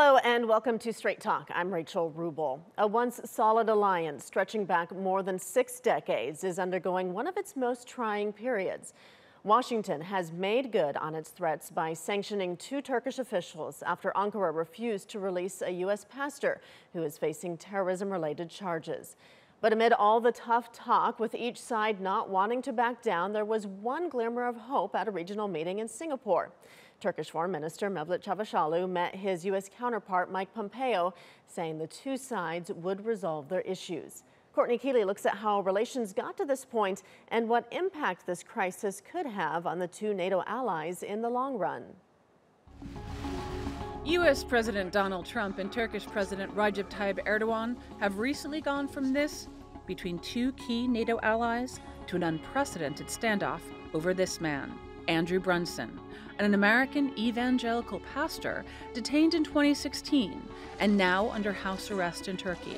Hello and welcome to Straight Talk. I'm Rachel Rubel. A once solid alliance stretching back more than 6 decades is undergoing one of its most trying periods. Washington has made good on its threats by sanctioning 2 Turkish officials after Ankara refused to release a U.S. pastor who is facing terrorism-related charges. But amid all the tough talk, with each side not wanting to back down, there was one glimmer of hope at a regional meeting in Singapore. Turkish Foreign Minister Mevlut Cavusoglu met his U.S. counterpart Mike Pompeo, saying the 2 sides would resolve their issues. Courtney Kealy looks at how relations got to this point and what impact this crisis could have on the 2 NATO allies in the long run. U.S. President Donald Trump and Turkish President Recep Tayyip Erdogan have recently gone from this, between 2 key NATO allies, to an unprecedented standoff over this man, Andrew Brunson, an American evangelical pastor detained in 2016 and now under house arrest in Turkey.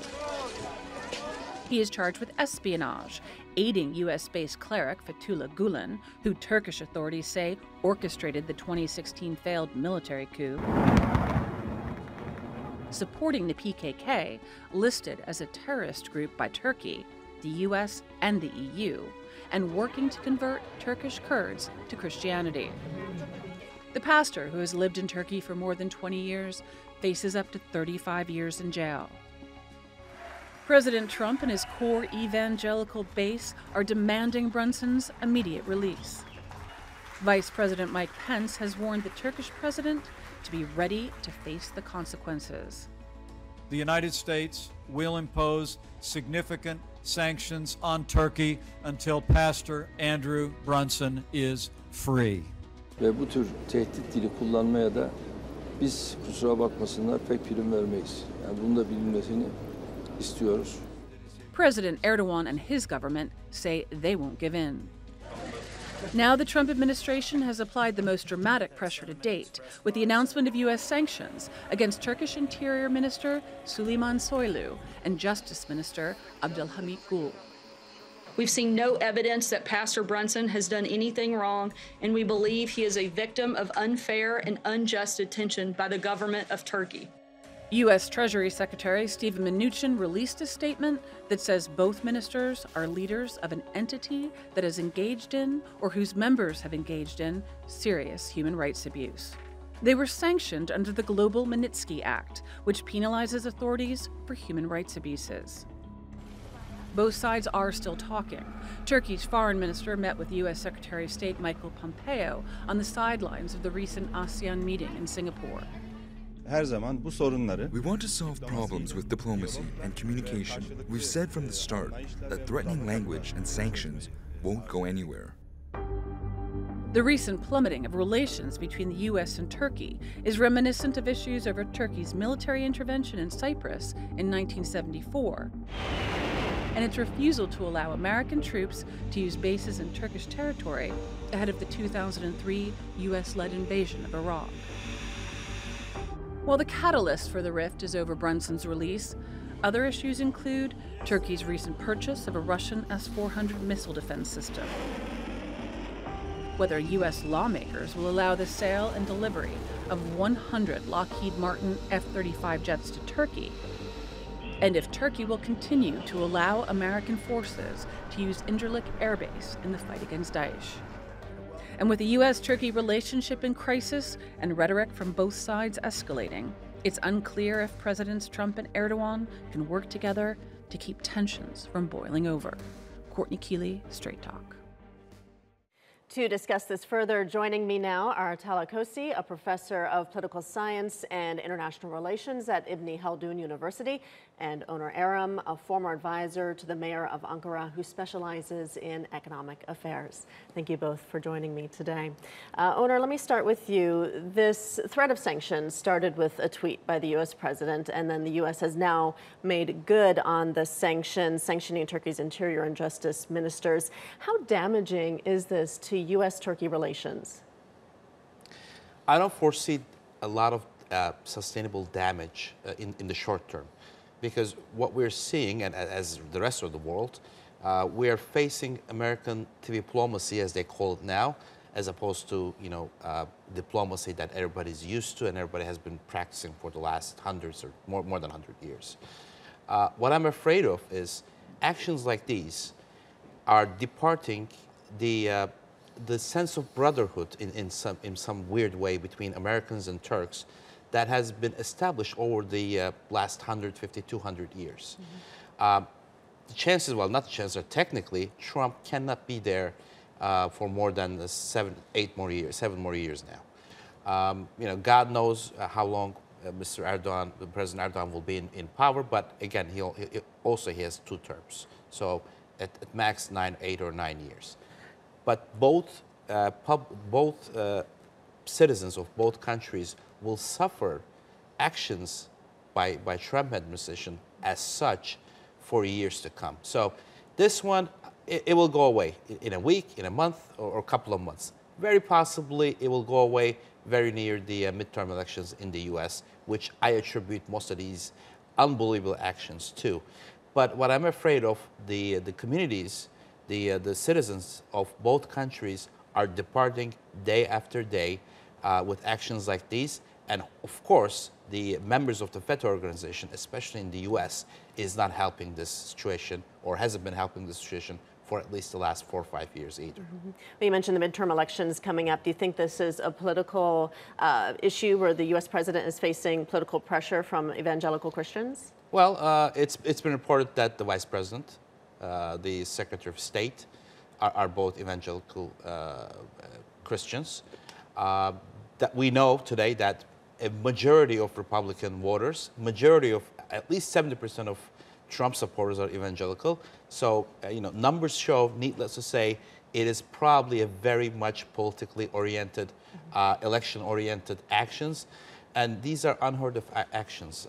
He is charged with espionage, aiding U.S.-based cleric Fethullah Gulen, who Turkish authorities say orchestrated the 2016 failed military coup, supporting the PKK, listed as a terrorist group by Turkey, the U.S., and the EU, and working to convert Turkish Kurds to Christianity. The pastor, who has lived in Turkey for more than 20 years, faces up to 35 years in jail. President Trump and his core evangelical base are demanding Brunson's immediate release. Vice President Mike Pence has warned the Turkish president to be ready to face the consequences. The United States will impose significant sanctions on Turkey until Pastor Andrew Brunson is free. Ve bu tür tehdit dili kullanmaya da biz kusura bakmasınlar pek prim vermeyiz. Yani bunu da bilinmesini istiyoruz. President Erdogan and his government say they won't give in. Now the Trump administration has applied the most dramatic pressure to date with the announcement of U.S. sanctions against Turkish Interior Minister Suleyman Soylu and Justice Minister Abdulhamit. We've seen no evidence that Pastor Brunson has done anything wrong, and we believe he is a victim of unfair and unjust detention by the government of Turkey. U.S. Treasury Secretary Steven Mnuchin released a statement that says both ministers are leaders of an entity that has engaged in, or whose members have engaged in, serious human rights abuse. They were sanctioned under the Global Magnitsky Act, which penalizes authorities for human rights abuses. Both sides are still talking. Turkey's foreign minister met with U.S. Secretary of State Mike Pompeo on the sidelines of the recent ASEAN meeting in Singapore. We want to solve problems with diplomacy and communication. We've said from the start that threatening language and sanctions won't go anywhere. The recent plummeting of relations between the U.S. and Turkey is reminiscent of issues over Turkey's military intervention in Cyprus in 1974 and its refusal to allow American troops to use bases in Turkish territory ahead of the 2003 U.S.-led invasion of Iraq. While the catalyst for the rift is over Brunson's release, other issues include Turkey's recent purchase of a Russian S-400 missile defense system, whether U.S. lawmakers will allow the sale and delivery of 100 Lockheed Martin F-35 jets to Turkey, and if Turkey will continue to allow American forces to use Incirlik Air Base in the fight against Daesh. And with the U.S.-Turkey relationship in crisis and rhetoric from both sides escalating, it's unclear if Presidents Trump and Erdogan can work together to keep tensions from boiling over. Courtney Kealy, Straight Talk. To discuss this further, joining me now are Tala Kosi, a professor of political science and international relations at Ibn Khaldun University, and Onur Erim, a former advisor to the mayor of Ankara who specializes in economic affairs. Thank you both for joining me today. Onur, let me start with you. This threat of sanctions started with a tweet by the U.S. president, and then the U.S. has now made good on the sanctions, sanctioning Turkey's interior and justice ministers. How damaging is this to U.S.-Turkey relations? I don't foresee a lot of sustainable damage in the short term, because what we're seeing, and as the rest of the world, we are facing American diplomacy, as they call it now, as opposed to, diplomacy that everybody's used to and everybody has been practicing for the last hundreds or more than 100 years. What I'm afraid of is actions like these are departing the sense of brotherhood in some weird way between Americans and Turks that has been established over the last 150, 200 years. Mm-hmm. The chances, well, not the chances, are technically Trump cannot be there for more than 7 more years now. God knows how long Mr. Erdogan, President Erdogan, will be in power, but again, he has 2 terms, so at max 8 or 9 years. But both citizens of both countries will suffer actions by Trump administration as such for years to come. So this one, it will go away in a week, in a month, or a couple of months. Very possibly it will go away very near the midterm elections in the US, which I attribute most of these unbelievable actions to. But what I'm afraid of, the communities, the citizens of both countries are departing day after day with actions like these. And of course, the members of the FETÖ organization, especially in the US, is not helping this situation, or hasn't been helping this situation for at least the last 4 or 5 years either. Mm-hmm. Well, you mentioned the midterm elections coming up. Do you think this is a political issue where the US president is facing political pressure from evangelical Christians? Well, it's been reported that the vice president, the secretary of state, are both evangelical Christians. That we know today that a majority of Republican voters, majority of at least 70% of Trump supporters are evangelical. So, numbers show, needless to say, it is probably a very much politically oriented, election-oriented actions. And these are unheard of actions.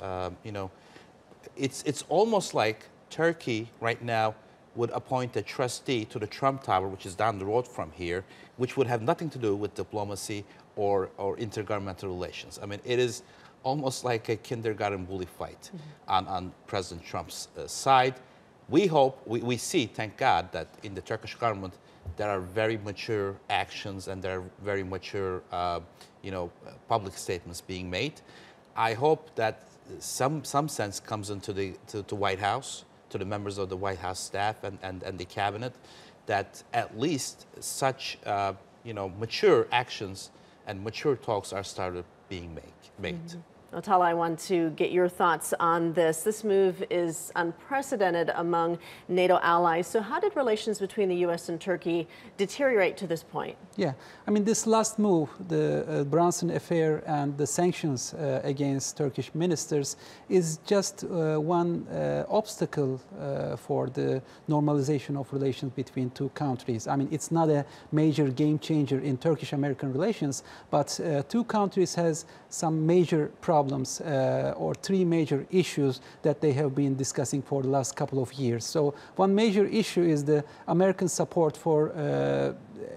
It's almost like Turkey right now would appoint a trustee to the Trump Tower, which is down the road from here, which would have nothing to do with diplomacy or intergovernmental relations. I mean, it is almost like a kindergarten bully fight on President Trump's side. We hope, we see, thank God, that in the Turkish government there are very mature actions and there are very mature, public statements being made. I hope that some sense comes into the White House, to the members of the White House staff and the cabinet, that at least such mature actions and mature talks are started being made. Mm-hmm. Atala, I want to get your thoughts on this. This move is unprecedented among NATO allies. So how did relations between the U.S. and Turkey deteriorate to this point? Yeah, I mean, this last move, the Brunson affair and the sanctions against Turkish ministers is just one obstacle for the normalization of relations between 2 countries. I mean, it's not a major game changer in Turkish-American relations, but 2 countries has some major problems or 3 major issues that they have been discussing for the last couple of years. So one major issue is the American support for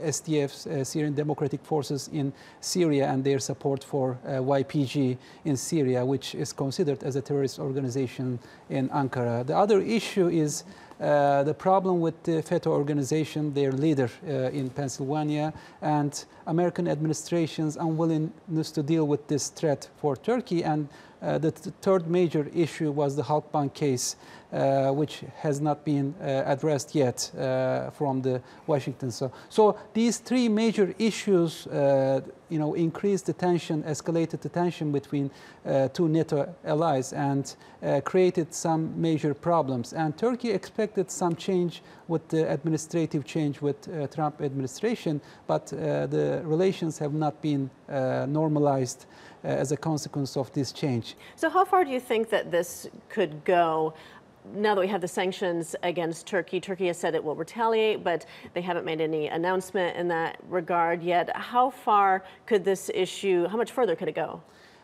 SDF, Syrian Democratic Forces in Syria, and their support for YPG in Syria, which is considered as a terrorist organization in Ankara. The other issue is the problem with the FETÖ organization, their leader in Pennsylvania, and American administration's unwillingness to deal with this threat for Turkey. And the third major issue was the Halkbank case, which has not been addressed yet from the Washington. So these 3 major issues, increased the tension, escalated the tension between 2 NATO allies, and created some major problems. And Turkey expected some change with the administrative change with Trump administration, but the relations have not been normalized as a consequence of this change. So how far do you think that this could go? Now that we have the sanctions against Turkey, Turkey has said it will retaliate, but they haven't made any announcement in that regard yet. How far could this issue, how much further could it go?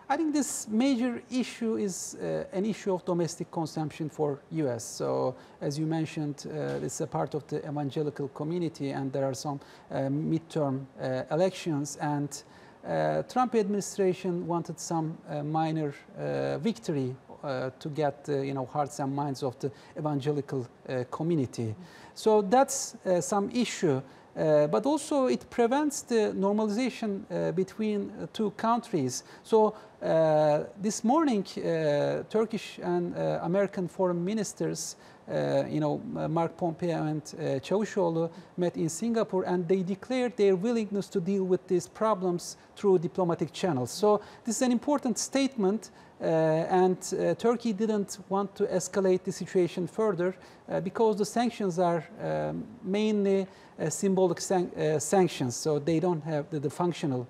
I think this major issue is an issue of domestic consumption for U.S. So, as you mentioned, it's a part of the evangelical community, and there are some midterm elections, and Trump administration wanted some minor victory to get hearts and minds of the evangelical community. So that's some issue. but also it prevents the normalization between two countries. So this morning, Turkish and American foreign ministers, Mike Pompeo and Cavusoglu met in Singapore, and they declared their willingness to deal with these problems through diplomatic channels. So this is an important statement, and Turkey didn't want to escalate the situation further because the sanctions are mainly symbolic sanctions, so they don't have the functional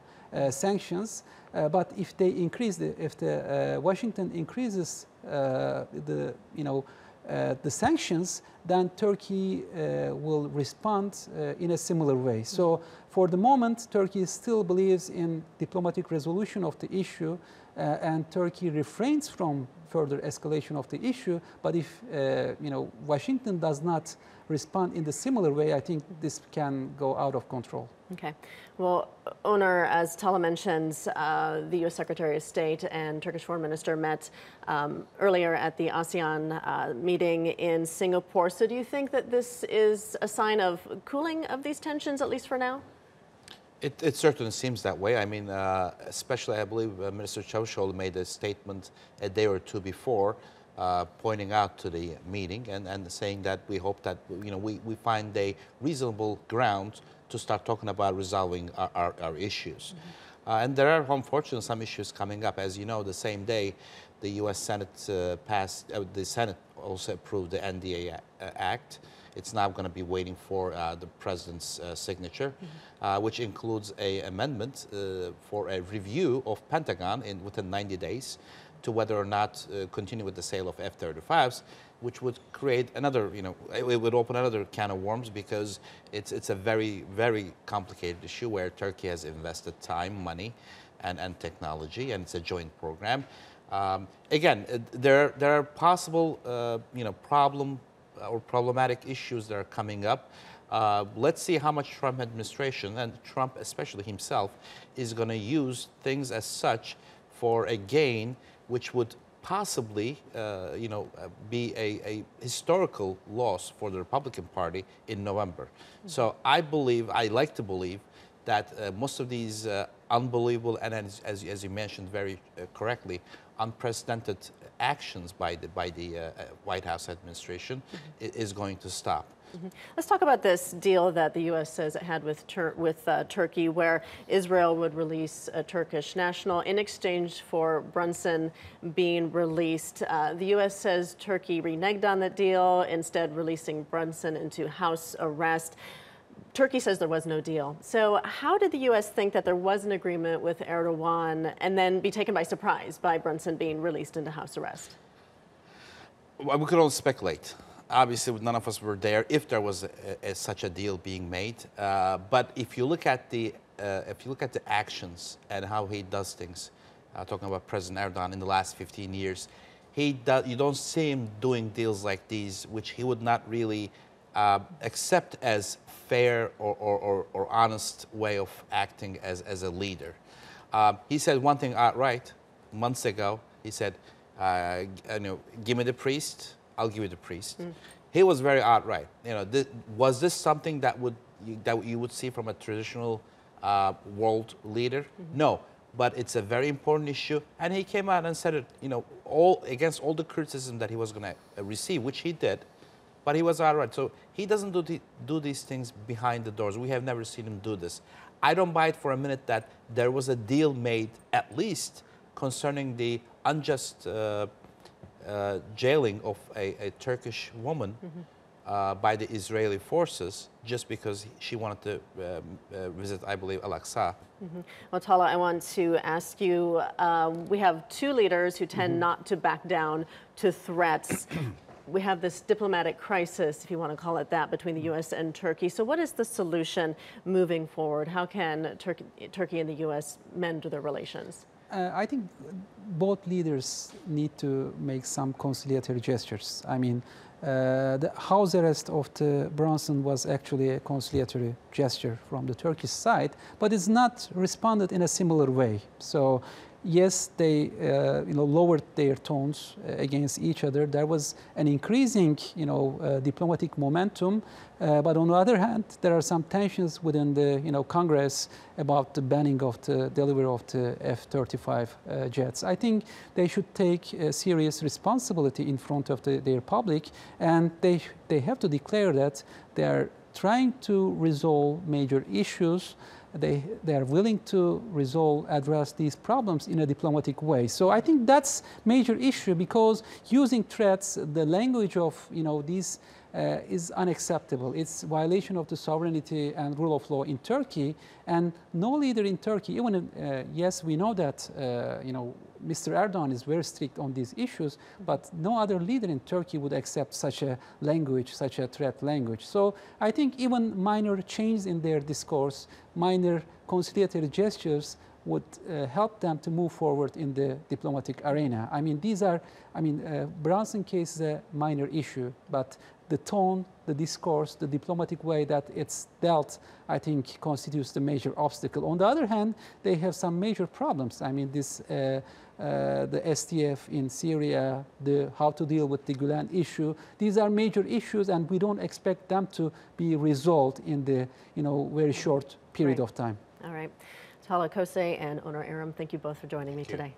sanctions. But if they increase, if Washington increases the sanctions, then Turkey will respond in a similar way. So for the moment, Turkey still believes in diplomatic resolution of the issue, and Turkey refrains from further escalation of the issue. But if Washington does not respond in the similar way, I think this can go out of control. Okay. Well, Onur, as Tala mentions, the U.S. Secretary of State and Turkish Foreign Minister met earlier at the ASEAN meeting in Singapore. So do you think that this is a sign of cooling of these tensions, at least for now? It certainly seems that way. I mean, especially I believe Minister Cavusoglu made a statement a day or two before, pointing out to the meeting and saying that we hope that we find a reasonable ground to start talking about resolving our issues. And there are unfortunately some issues coming up. As you know, the same day the U.S. Senate the Senate also approved the NDA Act. It's now going to be waiting for the president's signature, which includes an amendment for a review of Pentagon within 90 days to whether or not continue with the sale of F-35s, which would create another, it would open another can of worms, because it's a very, very complicated issue where Turkey has invested time, money, and technology, and it's a joint program. Again, there are possible, problematic issues that are coming up. Let's see how much Trump administration, and Trump especially himself, is going to use things as such for a gain which would possibly be a historical loss for the Republican Party in November. So I like to believe that most of these unbelievable and, as you mentioned very correctly, unprecedented actions by the White House administration is going to stop. Let's talk about this deal that the U.S. says it had with Turkey, where Israel would release a Turkish national in exchange for Brunson being released. The U.S. says Turkey reneged on that deal, instead releasing Brunson into house arrest. Turkey says there was no deal. So how did the U.S. think that there was an agreement with Erdogan and then be taken by surprise by Brunson being released into house arrest? Well, we could all speculate. Obviously, none of us were there if there was such a deal being made. But if you look at the actions and how he does things, talking about President Erdogan in the last 15 years, you don't see him doing deals like these, which he would not really accept as fair or honest way of acting as a leader. He said one thing outright months ago. He said, "Give me the priest, I'll give you the priest." He was very outright. Was this something that you would see from a traditional world leader? No, but it's a very important issue, and he came out and said it. Against all the criticism that he was going to receive, which he did, but he was outright. So he doesn't do these things behind the doors. We have never seen him do this. I don't buy it for a minute that there was a deal made, at least concerning the unjust jailing of a Turkish woman by the Israeli forces just because she wanted to visit, I believe, Al-Aqsa. Well, Tala, I want to ask you, we have two leaders who tend not to back down to threats. We have this diplomatic crisis, if you want to call it that, between the U.S. and Turkey. So what is the solution moving forward? How can Turkey and the U.S. mend their relations? I think both leaders need to make some conciliatory gestures. I mean, the house arrest of the Brunson was actually a conciliatory gesture from the Turkish side, but it's not responded in a similar way. So yes, they lowered their tones against each other. There was an increasing diplomatic momentum, but on the other hand, there are some tensions within the Congress about the banning of the delivery of the F-35 jets. I think they should take a serious responsibility in front of their public, and they have to declare that they are trying to resolve major issues. They are willing to address these problems in a diplomatic way. So I think that's major issue, because using threats, the language of these is unacceptable. It's violation of the sovereignty and rule of law in Turkey, and no leader in Turkey, even yes, we know that Mr. Erdogan is very strict on these issues, but no other leader in Turkey would accept such a language, such a threat language. So I think even minor changes in their discourse, minor conciliatory gestures would help them to move forward in the diplomatic arena. I mean, Brunson case is a minor issue, but the tone, the discourse, the diplomatic way that it's dealt, I think, constitutes the major obstacle. On the other hand, they have some major problems. I mean, the SDF in Syria, how to deal with the Gulen issue. These are major issues, and we don't expect them to be resolved in the very short period of time. All right. Tala Kose and Onur Erim, thank you both for joining me today.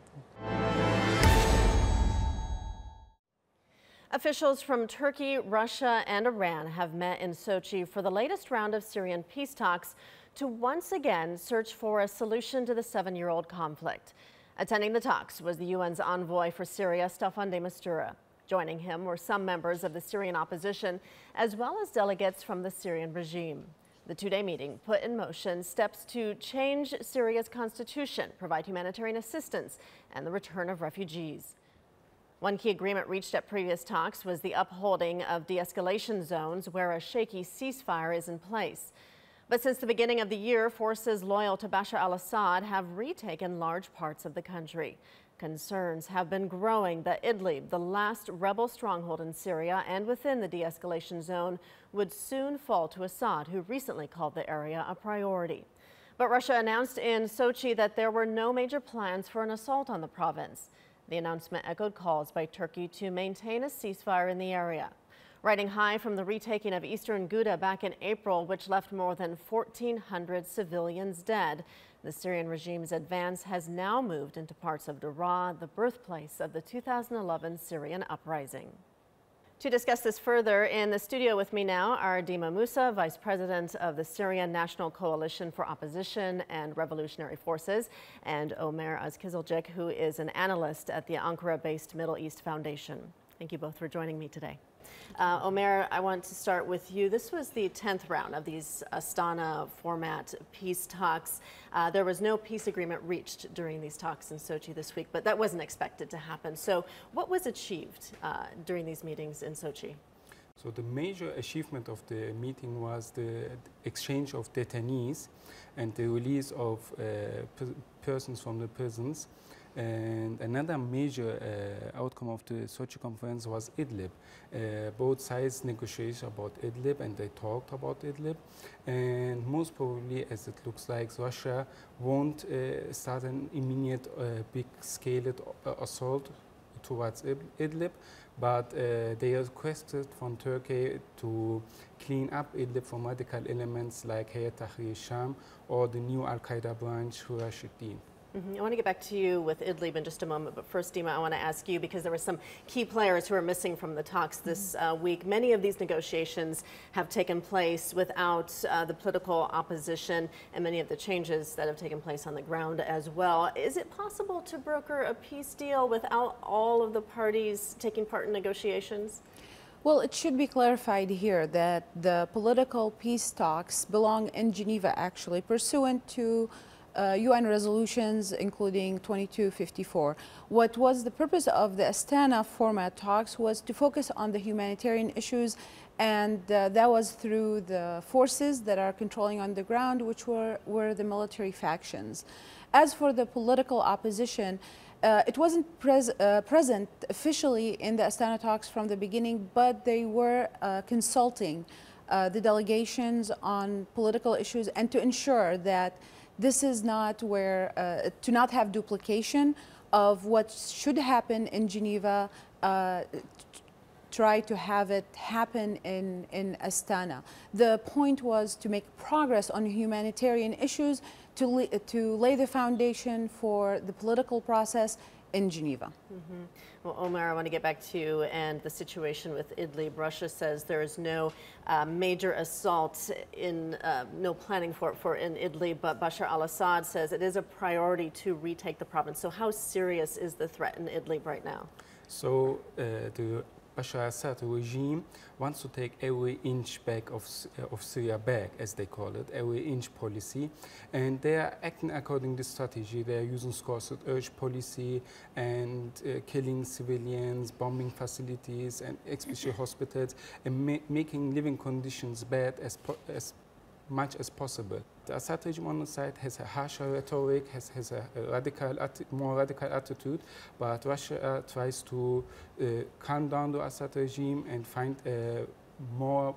Officials from Turkey, Russia, and Iran have met in Sochi for the latest round of Syrian peace talks to once again search for a solution to the 7-year-old conflict. Attending the talks was the UN's envoy for Syria, Staffan de Mistura. Joining him were some members of the Syrian opposition, as well as delegates from the Syrian regime. The two-day meeting put in motion steps to change Syria's constitution, provide humanitarian assistance, and the return of refugees. One key agreement reached at previous talks was the upholding of de-escalation zones where a shaky ceasefire is in place. But since the beginning of the year, forces loyal to Bashar al-Assad have retaken large parts of the country. Concerns have been growing that Idlib, the last rebel stronghold in Syria and within the de-escalation zone, would soon fall to Assad, who recently called the area a priority. But Russia announced in Sochi that there were no major plans for an assault on the province. The announcement echoed calls by Turkey to maintain a ceasefire in the area. Riding high from the retaking of eastern Ghouta back in April, which left more than 1,400 civilians dead, the Syrian regime's advance has now moved into parts of Daraa, the birthplace of the 2011 Syrian uprising. To discuss this further, in the studio with me now are Dima Musa, Vice President of the Syrian National Coalition for Opposition and Revolutionary Forces, and Omer Azkizilcik, who is an analyst at the Ankara-based Middle East Foundation. Thank you both for joining me today. Omer, I want to start with you. This was the 10th round of these Astana format peace talks. There was no peace agreement reached during these talks in Sochi this week, but that wasn't expected to happen. So what was achieved during these meetings in Sochi? So the major achievement of the meeting was the exchange of detainees and the release of persons from the prisons. And another major outcome of the Sochi conference was Idlib. Both sides negotiated about Idlib and they talked about Idlib. And most probably, as it looks like, Russia won't start an immediate big-scaled assault towards Idlib, but they requested from Turkey to clean up Idlib from radical elements like Hayat Tahrir Sham or the new Al-Qaeda branch, Hura Shidin. I want to get back to you with Idlib in just a moment, but first, Dima, I want to ask you, because there were some key players who are missing from the talks this week. Many of these negotiations have taken place without the political opposition and many of the changes that have taken place on the ground as well. Is it possible to broker a peace deal without all of the parties taking part in negotiations? Well, it should be clarified here that the political peace talks belong in Geneva, actually, pursuant to UN resolutions, including 2254. What was the purpose of the Astana format talks was to focus on the humanitarian issues, and that was through the forces that are controlling on the ground, which were the military factions. As for the political opposition, it wasn't present officially in the Astana talks from the beginning, but they were consulting the delegations on political issues and to ensure that This is not where, to not have duplication of what should happen in Geneva, try to have it happen in Astana. The point was to make progress on humanitarian issues, to lay the foundation for the political process in Geneva. Mm-hmm. Well, Omar, I want to get back to you and the situation with Idlib. Russia says there is no major assault no planning for in Idlib, but Bashar al-Assad says it is a priority to retake the province. So how serious is the threat in Idlib right now? So the Bashar al-Assad regime wants to take every inch back of Syria back, as they call it, every inch policy. And they are acting according to this strategy. They are using scores of urge policy and killing civilians, bombing facilities, and especially hospitals, and making living conditions bad as much as possible. The Assad regime on the side has a harsher rhetoric, has a more radical attitude, but Russia tries to calm down the Assad regime and find a more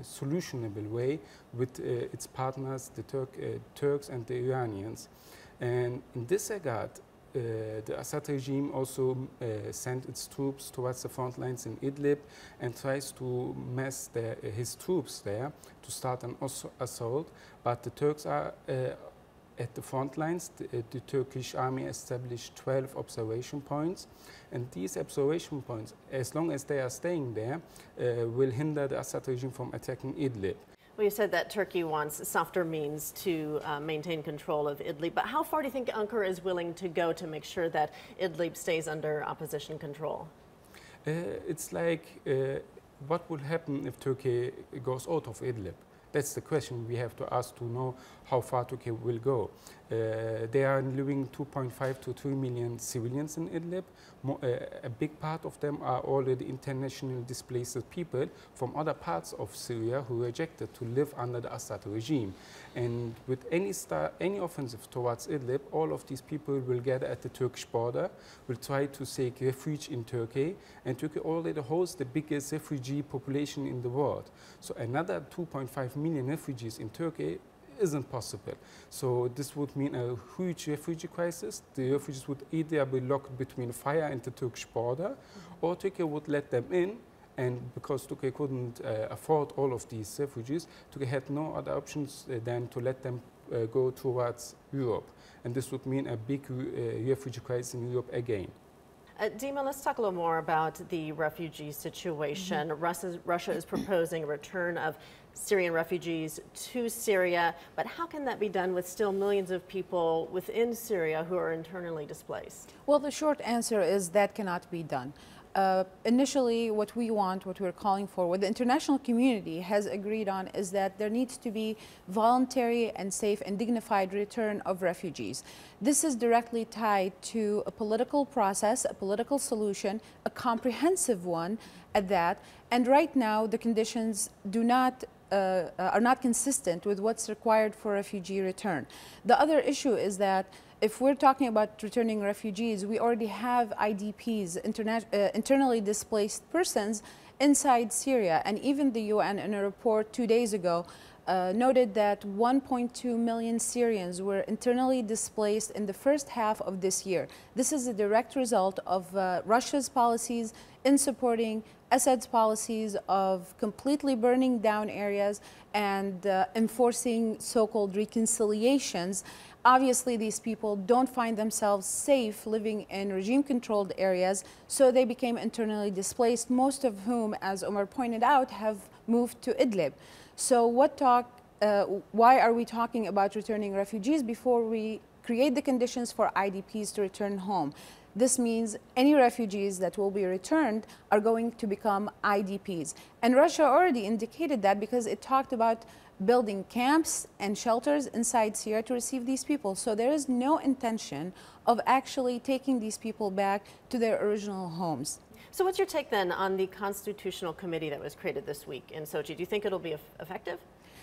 solutionable way with its partners, the Turks and the Iranians. And in this regard, the Assad regime also sent its troops towards the front lines in Idlib and tries to mass his troops there to start an assault. But the Turks are at the front lines. The Turkish army established 12 observation points. And these observation points, as long as they are staying there, will hinder the Assad regime from attacking Idlib. Well, you said that Turkey wants softer means to maintain control of Idlib, but how far do you think Ankara is willing to go to make sure that Idlib stays under opposition control? It's like, what will happen if Turkey goes out of Idlib? That's the question we have to ask to know how far Turkey will go. There are living 2.5 to 3 million civilians in Idlib. A big part of them are already internationally displaced people from other parts of Syria who rejected to live under the Assad regime. And with any offensive towards Idlib, all of these people will gather at the Turkish border, will try to seek refuge in Turkey, and Turkey already hosts the biggest refugee population in the world. So another 2.5 million refugees in Turkey isn't possible. So this would mean a huge refugee crisis. The refugees would either be locked between fire and the Turkish border, or Turkey would let them in, and because Turkey couldn't afford all of these refugees, Turkey had no other options than to let them go towards Europe. And this would mean a big refugee crisis in Europe again. Dima, let's talk a little more about the refugee situation. Mm-hmm. Russia is proposing a return of Syrian refugees to Syria, but how can that be done with still millions of people within Syria who are internally displaced? Well, the short answer is that cannot be done. Initially, what we're calling for, what the international community has agreed on, is that there needs to be voluntary and safe and dignified return of refugees. This is directly tied to a political process, a political solution, a comprehensive one at that. And right now, the conditions are not consistent with what's required for refugee return. The other issue is that if we're talking about returning refugees, we already have IDPs, internally displaced persons, inside Syria. And even the UN, in a report 2 days ago, noted that 1.2 million Syrians were internally displaced in the first half of this year. This is a direct result of Russia's policies in supporting Assad's policies of completely burning down areas and enforcing so-called reconciliations. Obviously, these people don't find themselves safe living in regime-controlled areas, so they became internally displaced, most of whom, as Omar pointed out, have moved to Idlib. So why are we talking about returning refugees before we create the conditions for IDPs to return home? This means any refugees that will be returned are going to become IDPs. And Russia already indicated that because it talked about building camps and shelters inside Syria to receive these people. So there is no intention of actually taking these people back to their original homes. So what's your take then on the constitutional committee that was created this week in Sochi? Do you think it'll be effective?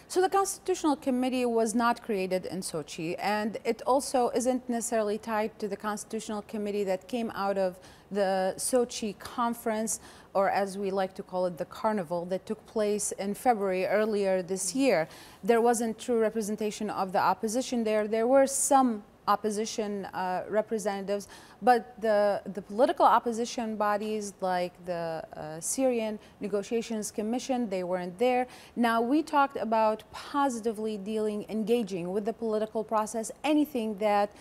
So the Constitutional Committee was not created in Sochi, and it also isn't necessarily tied to the Constitutional Committee that came out of the Sochi conference, or as we like to call it, the carnival that took place in February earlier this year. There wasn't true representation of the opposition there. There were some opposition representatives, but the political opposition bodies like the Syrian Negotiations Commission, they weren't there. Now, we talked about positively engaging with the political process, anything that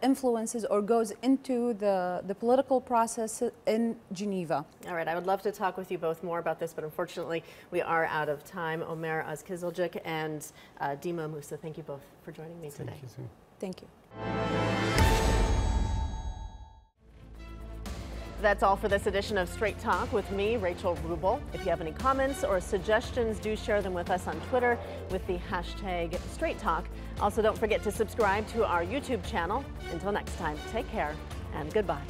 influences or goes into the political process in Geneva. All right, I would love to talk with you both more about this, but unfortunately we are out of time. Omer Azkizilcik and Dima Musa, thank you both for joining me today. Thank you, sir. Thank you. That's all for this edition of Straight Talk with me, Rachel Rubel. If you have any comments or suggestions, do share them with us on Twitter with the hashtag Straight Talk. Also, don't forget to subscribe to our YouTube channel. Until next time, take care and goodbye.